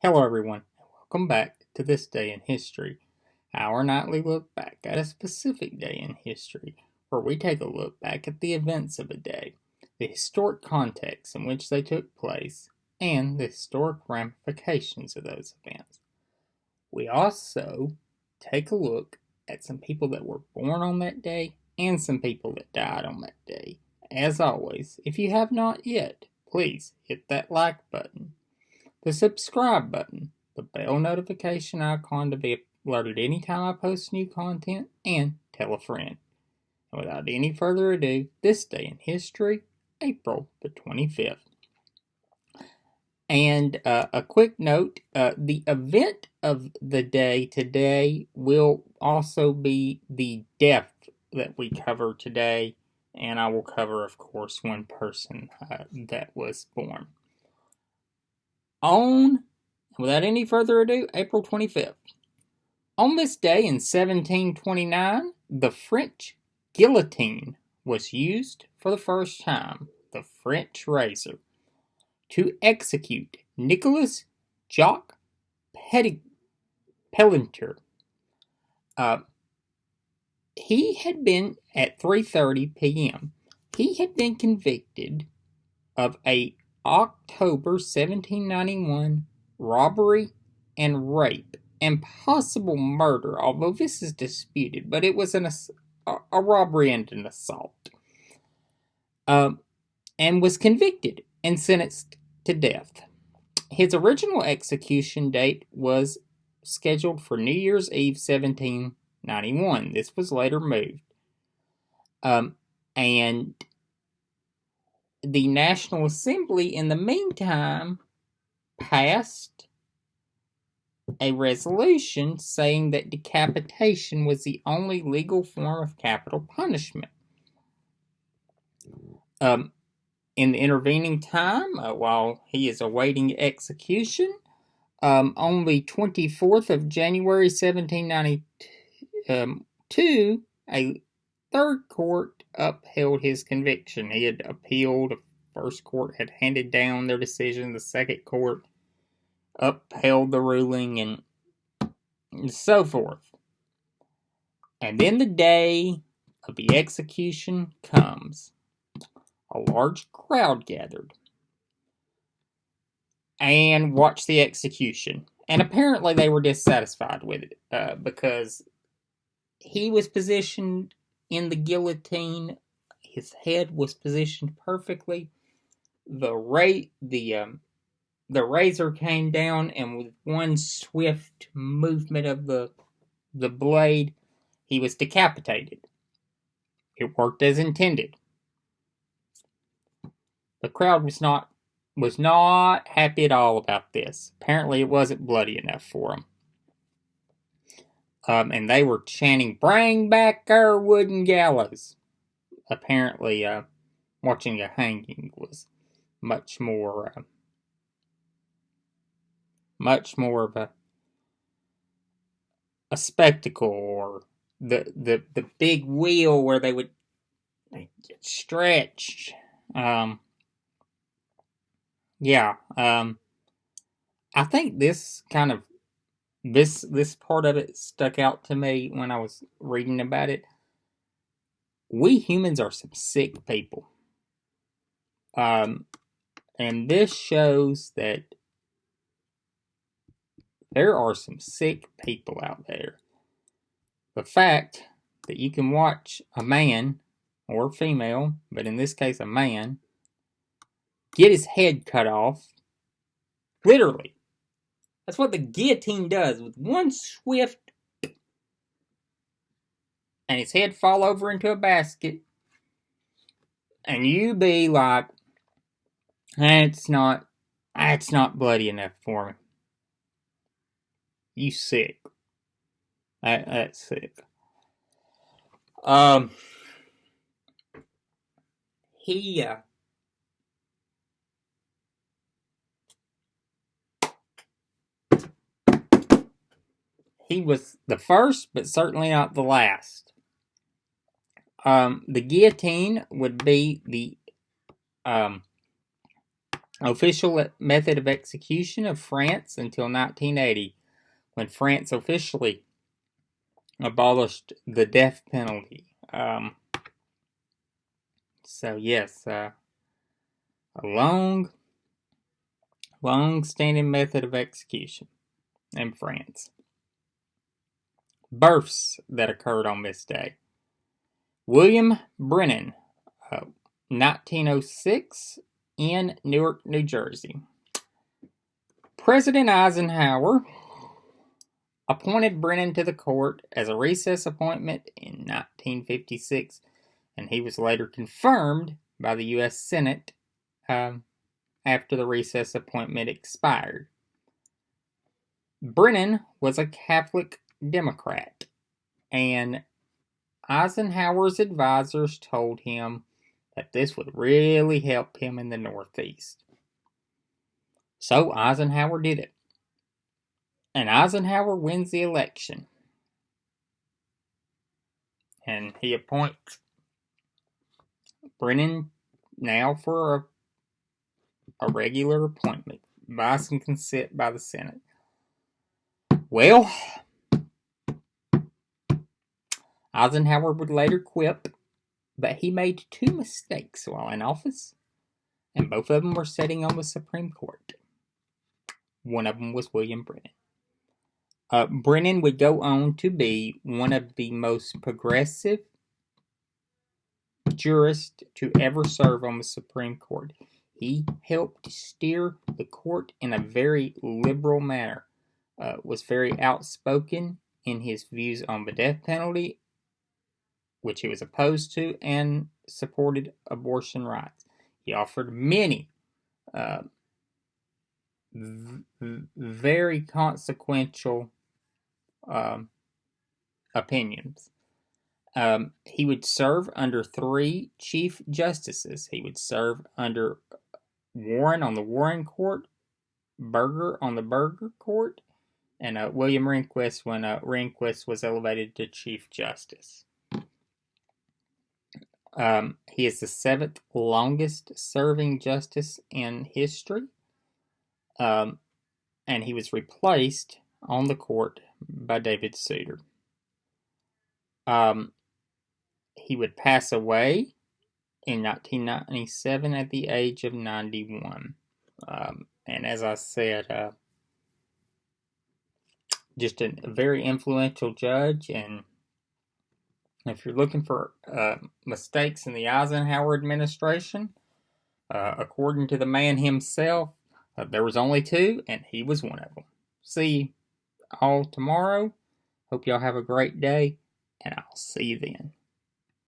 Hello, everyone, and welcome back to This Day in History, our nightly look back at a specific day in history, where we take a look back at the events of a day, the historic context in which they took place, and the historic ramifications of those events. We also take a look at some people that were born on that day and some people that died on that day. As always, if you have not yet, please hit that like button, the subscribe button, the bell notification icon to be alerted anytime I post new content, and tell a friend. And without any further ado, this day in history, April the 25th. And a quick note, the event of the day today will also be the death that we cover today, and I will cover, of course, one person that was born. Without any further ado, April 25th. On this day in 1729, the French guillotine was used for the first time, the French razor, to execute Nicholas Jacques Pellinter. He had been, at 3:30 p.m., he had been convicted of a October 1791 robbery and rape and possible murder, although this is disputed, but it was a robbery and an assault, and was convicted and sentenced to death. His original execution date was scheduled for New Year's Eve 1791. This was later moved. And the National Assembly, in the meantime, passed a resolution saying that decapitation was the only legal form of capital punishment. In the intervening time, while he is awaiting execution, on the 24th of January 1792, a third court upheld his conviction. He had appealed. The first court had handed down their decision. The second court upheld the ruling, and so forth. And then the day of the execution comes. A large crowd gathered and watched the execution. And apparently they were dissatisfied with it because he was positioned in the guillotine. His head was positioned perfectly. The razor came down, and with one swift movement of the blade, he was decapitated. It worked as intended. The crowd was not happy at all about this. Apparently, it wasn't bloody enough for them. And they were chanting, "Bring back our wooden gallows." Apparently, watching a hanging was much more of a spectacle, or the big wheel where they would get stretched. I think this kind of this part of it stuck out to me when I was reading about it. We humans are some sick people. And this shows that there are some sick people out there. The fact that you can watch a man, or female, but in this case a man, get his head cut off, literally. That's what the guillotine does, with one swift, and his head fall over into a basket, and you be like, it's not bloody enough for me. You sick. That's sick. He was the first, but certainly not the last. The guillotine would be the Official method of execution of France until 1980, when France officially abolished the death penalty. So yes, a long-standing method of execution in France. Births that occurred on this day. William Brennan, 1906, in Newark, New Jersey. President Eisenhower appointed Brennan to the court as a recess appointment in 1956, and he was later confirmed by the U.S. Senate after the recess appointment expired. Brennan was a Catholic Democrat, and Eisenhower's advisors told him that this would really help him in the Northeast. So Eisenhower did it. And Eisenhower wins the election. And he appoints Brennan now for a regular appointment by some consent by the Senate. Well, Eisenhower would later quip, but he made 2 mistakes while in office, and both of them were sitting on the Supreme Court. One of them was William Brennan. Brennan would go on to be one of the most progressive jurists to ever serve on the Supreme Court. He helped steer the court in a very liberal manner, was very outspoken in his views on the death penalty, which he was opposed to, and supported abortion rights. He offered many very consequential opinions. He would serve under 3 Chief Justices. He would serve under Warren on the Warren Court, Burger on the Burger Court, and William Rehnquist when Rehnquist was elevated to Chief Justice. He is the 7th longest serving justice in history, and he was replaced on the court by David Souter. He would pass away in 1997 at the age of 91. And as I said, just a very influential judge. And if you're looking for mistakes in the Eisenhower administration, according to the man himself, there was only 2, and he was one of them. See you all tomorrow. Hope y'all have a great day, and I'll see you then.